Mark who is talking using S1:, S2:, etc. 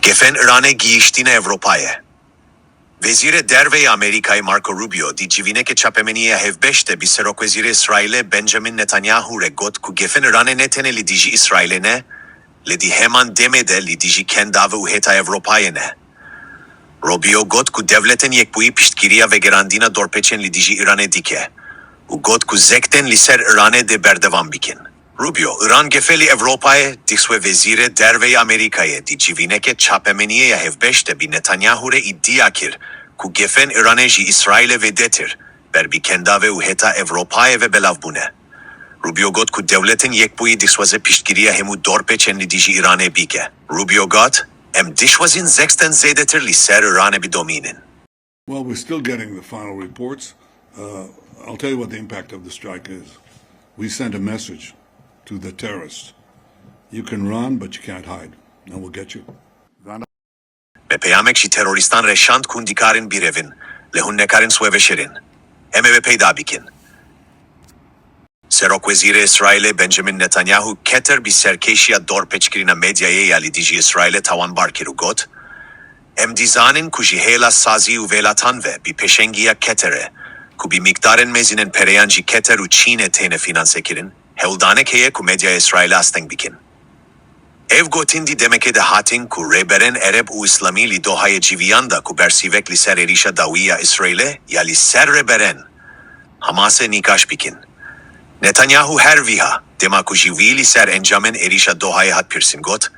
S1: Gefên Îranê gihîştine Ewropayê. Vezîrê Derveyê Amerîkayê Marco Robio di civîneke çapemeniya hevbeşte bi Serokvezîrê İsraîlê Benjamin Netanyahu re got ku Gefên Îranê ne tene li dijî İsraîlê ne, li di heman demede li dijî kendavê û heta Ewropayê ne. Robio got ku devletin yekbûyî piştgiriya ve gerandîna dorpeçên li dijî Îranê dike, û got ku zekten li ser Îranê de berdevam bikin. Robio, İran gefeli Ewropayê dixwe vezîrê Derveyê Amerîkayê di civîneke çapemeniya hevbeşte bi Netanyahu re iddia kir ku Gefên Îranê jî İsraîlê vedetir, ber bi kendavê û heta Ewropayê ve belavbûne. Robio got ku devletin yekbûyî dixwaze piştgiriya hemû dorpeçên li dijî Îranê bike. Robio got, em dişwazin zeksten zêdetir li ser Îranê bidomînin.
S2: Well, we're still getting the final reports. I'll tell you what the impact of the strike is. We sent a message to the terrorists. You can run, but you can't hide. And we'll get you.
S1: Ve peyamek jî teröristan re şant kun dikarin bir evin, le hun nekarin sveveşerin. Em eve peyda bikin. Serokvezîrê İsraîlê Benjamin Netanyahu keter bi serkeşiya dorpeçkirina medyayê ya li dijî İsraîlê tawanbar kir û got, em dizanin ku jî hêla sazî û velatan ve bi peşengiya ketere, ku bi miktarên mezinin pereyan jî keter û Çînê têne finanse kirin, hewldanek heye ku medyaya İsraîlê asteng bikin. Ev gotin di demeke de hatin ku rêberên Ereb û İslamî li dohayê civiyan da ku bersîvek li ser êrîşa dawiya İsraîlê ya li ser rêberen Hamasê nîqaş bikin. Netanyahu her viha dema ku jî wî li ser encamên êrîşa dohayê hat pirsin got,